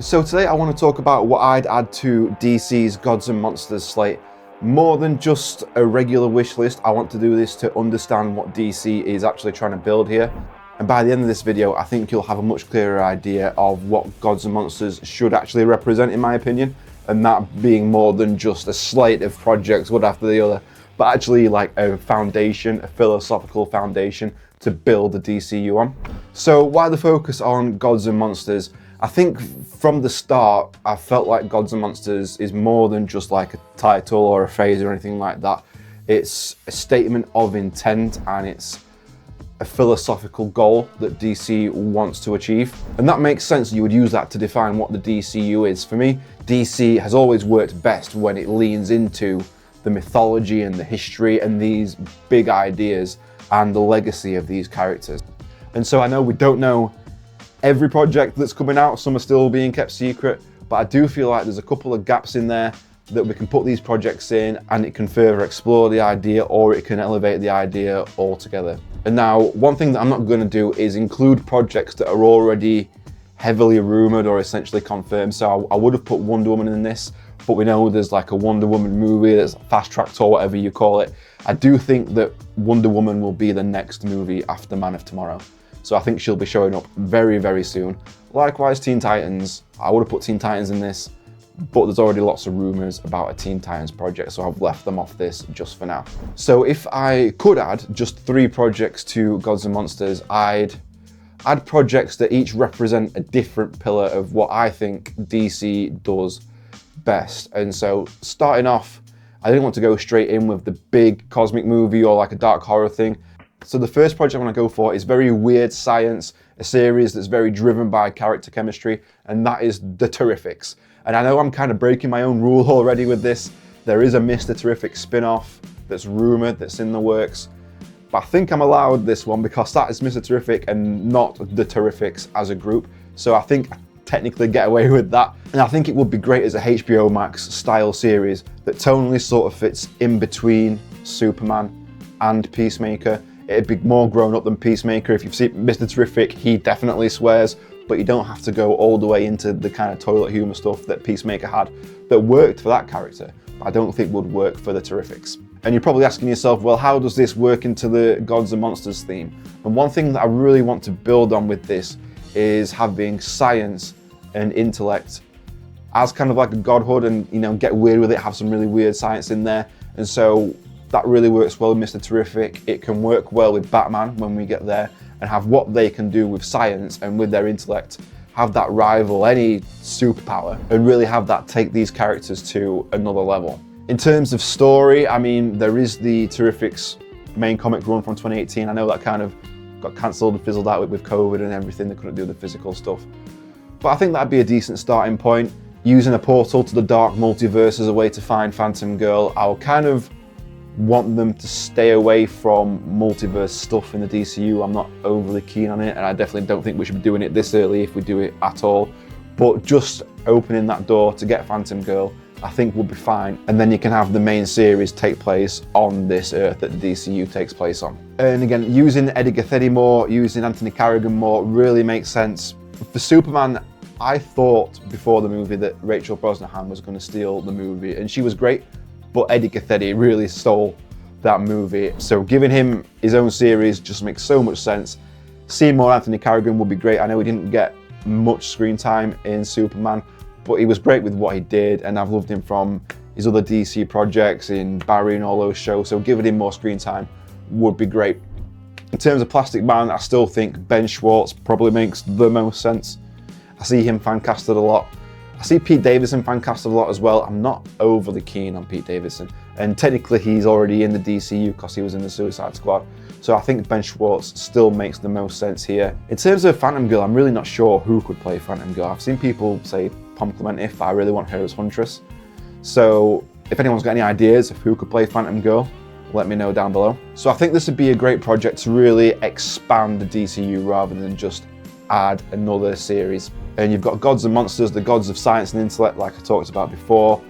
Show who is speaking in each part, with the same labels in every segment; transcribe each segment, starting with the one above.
Speaker 1: So today I want to talk about what I'd add to DC's Gods and Monsters slate. More than just a regular wish list, I want to do this to understand what DC is actually trying to build here. And by the end of this video, I think you'll have a much clearer idea of what Gods and Monsters should actually represent, in my opinion. And that being more than just a slate of projects, one after the other, but actually like a foundation, a philosophical foundation to build the DCU on. So why the focus on Gods and Monsters? I think from the start, I felt like Gods and Monsters is more than just like a title or a phrase or anything like that. It's a statement of intent and it's a philosophical goal that DC wants to achieve. And that makes sense. You would use that to define what the DCU is. For me, DC has always worked best when it leans into the mythology and the history and these big ideas and the legacy of these characters. And so I know we don't know every project that's coming out, some are still being kept secret, but I do feel like there's a couple of gaps in there that we can put these projects in and it can further explore the idea or it can elevate the idea altogether. And now, one thing that I'm not going to do is include projects that are already heavily rumoured or essentially confirmed. So I would have put Wonder Woman in this, but we know there's like a Wonder Woman movie that's fast-tracked or whatever you call it. I do think that Wonder Woman will be the next movie after Man of Tomorrow. So I think she'll be showing up very, very soon. Likewise, Teen Titans. I would have put Teen Titans in this, but there's already lots of rumors about a Teen Titans project, so I've left them off this just for now. So if I could add just 3 projects to Gods and Monsters, I'd add projects that each represent a different pillar of what I think DC does best. And so starting off, I didn't want to go straight in with the big cosmic movie or like a dark horror thing. So the first project I want to go for is very weird science, a series that's very driven by character chemistry, and that is The Terrifics. And I know I'm kind of breaking my own rule already with this. There is a Mr. Terrific spin-off that's rumoured, that's in the works. But I think I'm allowed this one because that is Mr. Terrific and not The Terrifics as a group. So I think I technically get away with that. And I think it would be great as a HBO Max style series that tonally sort of fits in between Superman and Peacemaker. It'd be more grown up than Peacemaker. If you've seen Mr. Terrific, he definitely swears, but you don't have to go all the way into the kind of toilet humor stuff that Peacemaker had that worked for that character, but I don't think would work for the Terrifics. And you're probably asking yourself, well, how does this work into the Gods and Monsters theme? And one thing that I really want to build on with this is having science and intellect as kind of like a godhood and, you know, get weird with it, have some really weird science in there. And so that really works well with Mr. Terrific. It can work well with Batman when we get there and have what they can do with science and with their intellect, have that rival any superpower and really have that take these characters to another level. In terms of story, I mean, there is the Terrifics main comic run from 2018. I know that kind of got cancelled and fizzled out with COVID and everything. They couldn't do the physical stuff. But I think that'd be a decent starting point. Using a portal to the dark multiverse as a way to find Phantom Girl, I'll kind of want them to stay away from multiverse stuff in the DCU. I'm not overly keen on it, and I definitely don't think we should be doing it this early if we do it at all. But just opening that door to get Phantom Girl, I think would be fine. And then you can have the main series take place on this Earth that the DCU takes place on. And again, using Eddie Gathetti more, using Anthony Carrigan more really makes sense. For Superman, I thought before the movie that Rachel Brosnahan was going to steal the movie, and she was great. But Eddie Gathetti really stole that movie. So giving him his own series just makes so much sense. Seeing more Anthony Carrigan would be great. I know he didn't get much screen time in Superman, but he was great with what he did, and I've loved him from his other DC projects in Barry and all those shows, so giving him more screen time would be great. In terms of Plastic Man, I still think Ben Schwartz probably makes the most sense. I see him fan casted a lot. I see Pete Davidson fan casted a lot as well. I'm not overly keen on Pete Davidson. And technically he's already in the DCU because he was in the Suicide Squad. So I think Ben Schwartz still makes the most sense here. In terms of Phantom Girl, I'm really not sure who could play Phantom Girl. I've seen people say Pom Clemente, but I really want her as Huntress. So if anyone's got any ideas of who could play Phantom Girl, let me know down below. So I think this would be a great project to really expand the DCU rather than just add another series. And you've got Gods and Monsters, the gods of science and intellect, like I talked about before.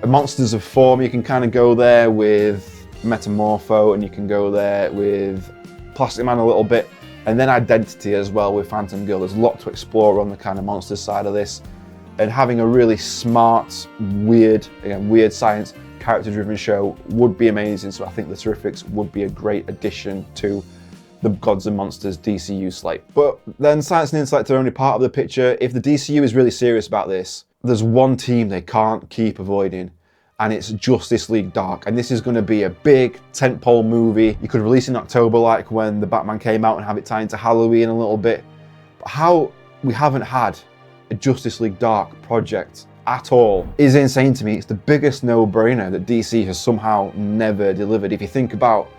Speaker 1: Monsters of form, you can kind of go there with Metamorpho, and you can go there with Plastic Man a little bit, and then identity as well with Phantom Girl. There's a lot to explore on the kind of monsters side of this. And having a really smart, weird science, character-driven show would be amazing. So I think the Terrifics would be a great addition to the Gods and Monsters DCU slate. But then science and intellect are only part of the picture. If the DCU is really serious about this, there's one team they can't keep avoiding, and it's Justice League Dark. And this is going to be a big tentpole movie. You could release in October like when the Batman came out and have it tie into Halloween a little bit. But how we haven't had a Justice League Dark project at all is insane to me. It's the biggest no-brainer that DC has somehow never delivered. If you think about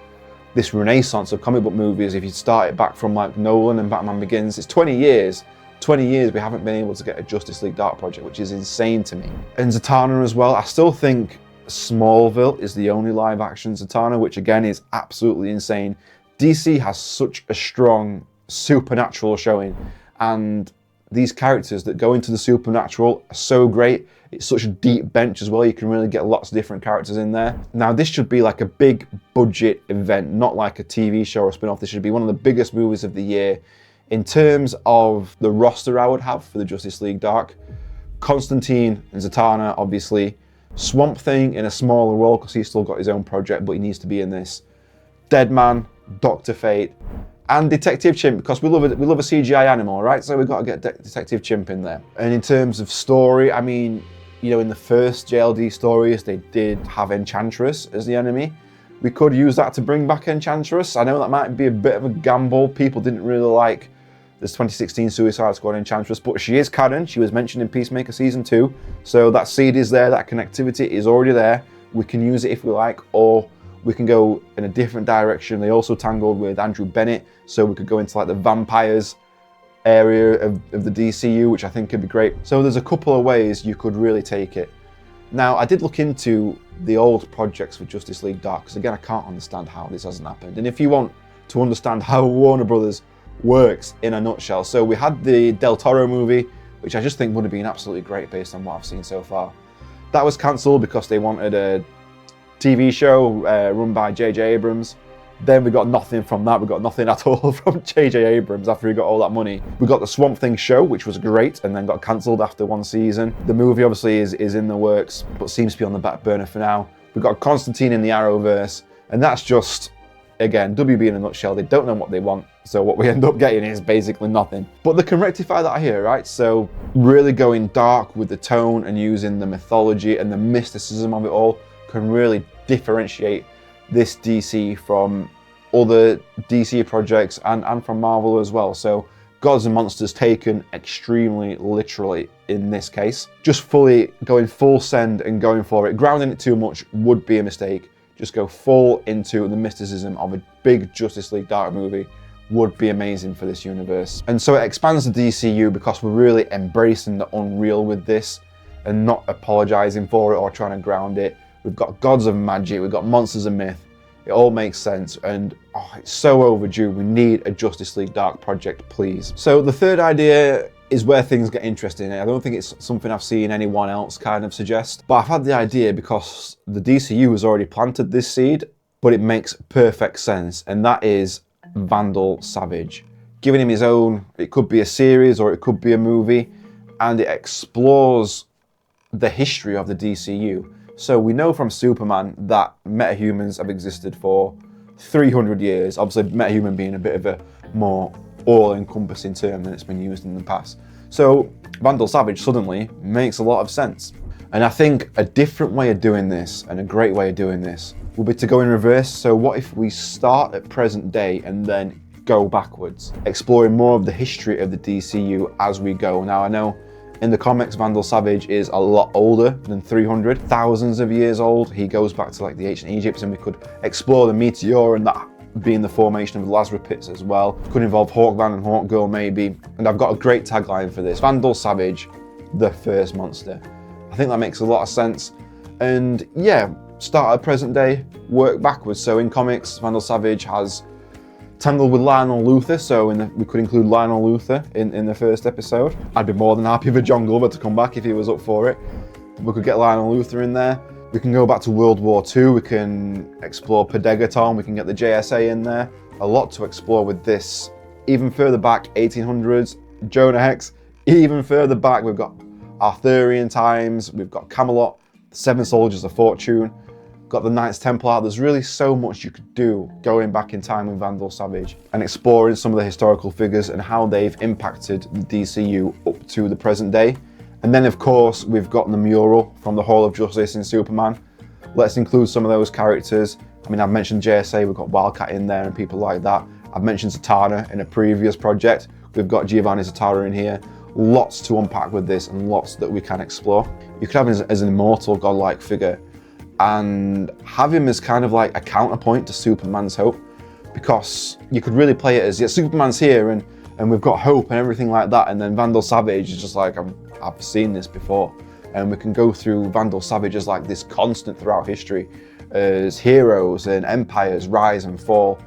Speaker 1: this renaissance of comic book movies, if you start it back from like Nolan and Batman Begins, it's 20 years we haven't been able to get a Justice League Dark project, which is insane to me. And Zatanna as well. I still think Smallville is the only live action Zatanna, which again is absolutely insane. DC has such a strong supernatural showing, and these characters that go into the supernatural are so great. It's such a deep bench as well. You can really get lots of different characters in there. Now, this should be like a big budget event, not like a TV show or a spin-off. This should be one of the biggest movies of the year. In terms of the roster I would have for the Justice League Dark, Constantine and Zatanna, obviously. Swamp Thing in a smaller role because he's still got his own project, but he needs to be in this. Deadman, Dr. Fate, and Detective Chimp, because we love a CGI animal, right? So we've got to get Detective Chimp in there. And in terms of story, I mean, you know, in the first JLD stories, they did have Enchantress as the enemy. We could use that to bring back Enchantress. I know that might be a bit of a gamble. People didn't really like this 2016 Suicide Squad Enchantress, but she is canon. She was mentioned in Peacemaker Season 2. So that seed is there, that connectivity is already there. We can use it if we like, or we can go in a different direction. They also tangled with Andrew Bennett, so we could go into like the vampires area of the DCU, which I think could be great. So there's a couple of ways you could really take it. Now, I did look into the old projects for Justice League Dark, because again, I can't understand how this hasn't happened. And if you want to understand how Warner Brothers works in a nutshell, so we had the Del Toro movie, which I just think would have been absolutely great based on what I've seen so far. That was cancelled because they wanted a TV show run by J.J. Abrams. Then we got nothing from that. We got nothing at all from J.J. Abrams after he got all that money. We got the Swamp Thing show, which was great, and then got cancelled after one season. The movie obviously is in the works, but seems to be on the back burner for now. We've got Constantine in the Arrowverse, and that's just, again, WB in a nutshell. They don't know what they want, so what we end up getting is basically nothing. But they can rectify that here, right? So really going dark with the tone and using the mythology and the mysticism of it all can really differentiate this DC from other DC projects and from Marvel as well. So Gods and Monsters taken extremely literally in this case. Just fully going full send and going for it. Grounding it too much would be a mistake. Just go full into the mysticism of a big Justice League Dark movie would be amazing for this universe. And so it expands the DCU because we're really embracing the unreal with this and not apologizing for it or trying to ground it. We've got gods of magic, we've got monsters of myth. It all makes sense, and it's so overdue. We need a Justice League Dark project, please. So the third idea is where things get interesting. I don't think it's something I've seen anyone else kind of suggest, but I've had the idea because the DCU has already planted this seed, but it makes perfect sense, and that is Vandal Savage. Giving him his own, it could be a series or it could be a movie, and it explores the history of the DCU. So we know from Superman that metahumans have existed for 300 years. Obviously, metahuman being a bit of a more all-encompassing term than it's been used in the past. So Vandal Savage suddenly makes a lot of sense. And I think a different way of doing this, and a great way of doing this, will be to go in reverse. So what if we start at present day and then go backwards, exploring more of the history of the DCU as we go. Now, I know in the comics, Vandal Savage is a lot older than 300, thousands of years old. He goes back to like the ancient Egypt, and we could explore the meteor and that being the formation of the Lazarus pits as well. Could involve Hawkman and Hawkgirl maybe. And I've got a great tagline for this: Vandal Savage, the first monster. I think that makes a lot of sense. And yeah, start at present day, work backwards. So in comics, Vandal Savage has tangled with Lionel Luthor, so we could include Lionel Luthor in the first episode. I'd be more than happy for John Glover to come back if he was up for it. We could get Lionel Luthor in there. We can go back to World War II. We can explore Pedegaton. We can get the JSA in there. A lot to explore with this. Even further back, 1800s, Jonah Hex. Even further back, we've got Arthurian times, we've got Camelot, the Seven Soldiers of Fortune, got the Knights Templar. There's really so much you could do going back in time with Vandal Savage and exploring some of the historical figures and how they've impacted the DCU up to the present day. And then of course, we've got the mural from the Hall of Justice in Superman. Let's include some of those characters. I mean, I've mentioned JSA, we've got Wildcat in there and people like that. I've mentioned Zatanna in a previous project. We've got Giovanni Zatanna in here. Lots to unpack with this and lots that we can explore. You could have him as an immortal godlike figure and have him as kind of like a counterpoint to Superman's hope, because you could really play it as, yeah, Superman's here and we've got hope and everything like that, and then Vandal Savage is just like, I've seen this before. And we can go through Vandal Savage as like this constant throughout history, as heroes and empires rise and fall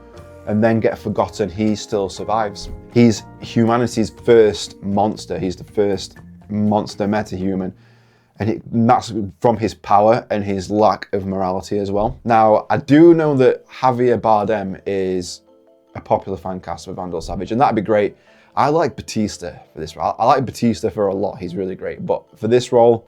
Speaker 1: and then get forgotten. He still survives. He's humanity's first monster. He's the first monster metahuman. And that's from his power and his lack of morality as well. Now, I do know that Javier Bardem is a popular fan cast for Vandal Savage, and that'd be great. I like Batista for this role. I like Batista for a lot. He's really great. But for this role,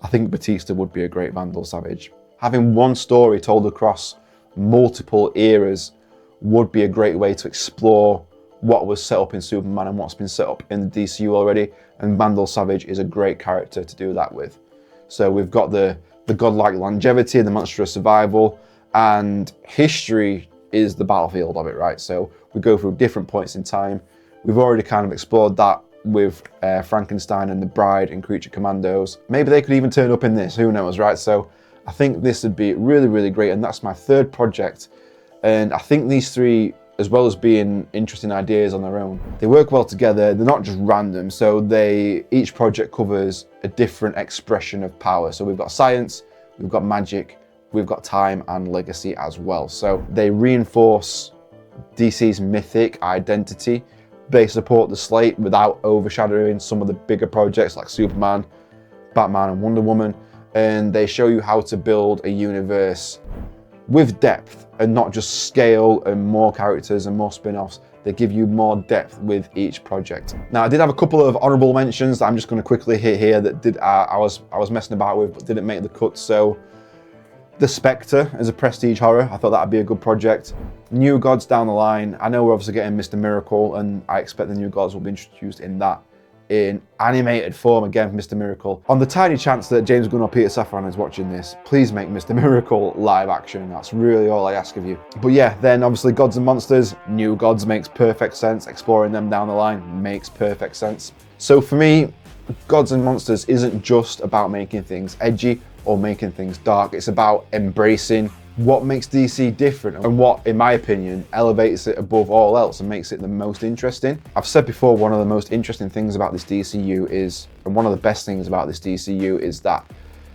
Speaker 1: I think Batista would be a great Vandal Savage. Having one story told across multiple eras would be a great way to explore what was set up in Superman and what's been set up in the DCU already, and Vandal Savage is a great character to do that with. So we've got the godlike longevity, the monstrous survival, and history is the battlefield of it, right? So we go through different points in time. We've already kind of explored that with Frankenstein and the Bride and Creature Commandos. Maybe they could even turn up in this, who knows, right? So I think this would be really, really great, and that's my third project. And I think these three, as well as being interesting ideas on their own, they work well together. They're not just random. So each project covers a different expression of power. So we've got science, we've got magic, we've got time and legacy as well. So they reinforce DC's mythic identity. They support the slate without overshadowing some of the bigger projects like Superman, Batman and Wonder Woman. And they show you how to build a universe with depth and not just scale and more characters and more spin-offs. They give you more depth with each project. Now, I did have a couple of honorable mentions that I'm just going to quickly hit here that I was messing about with but didn't make the cut. So The Spectre as a prestige horror, I thought that'd be a good project. New Gods down the line. I know we're obviously getting Mr. Miracle, and I expect the New Gods will be introduced in that in animated form again for Mr. Miracle. On the tiny chance that James Gunn or Peter Safran is watching this, please make Mr. Miracle live action. That's really all I ask of you. But yeah, then obviously Gods and Monsters, New Gods makes perfect sense. Exploring them down the line makes perfect sense. So for me, Gods and Monsters isn't just about making things edgy or making things dark. It's about embracing what makes DC different and what, in my opinion, elevates it above all else and makes it the most interesting. I've said before, one of the most interesting things about this DCU is, and one of the best things about this DCU is that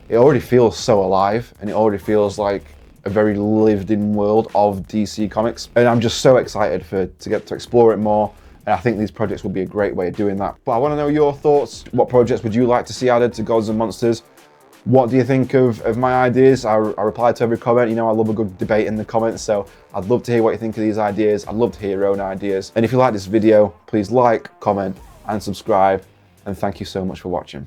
Speaker 1: it already feels so alive and it already feels like a very lived in world of DC Comics. And I'm just so excited to get to explore it more. And I think these projects will be a great way of doing that. But I want to know your thoughts. What projects would you like to see added to Gods and Monsters? What do you think of my ideas? I reply to every comment. You know, I love a good debate in the comments, so I'd love to hear what you think of these ideas. I'd love to hear your own ideas. And if you like this video, please like, comment, and subscribe. And thank you so much for watching.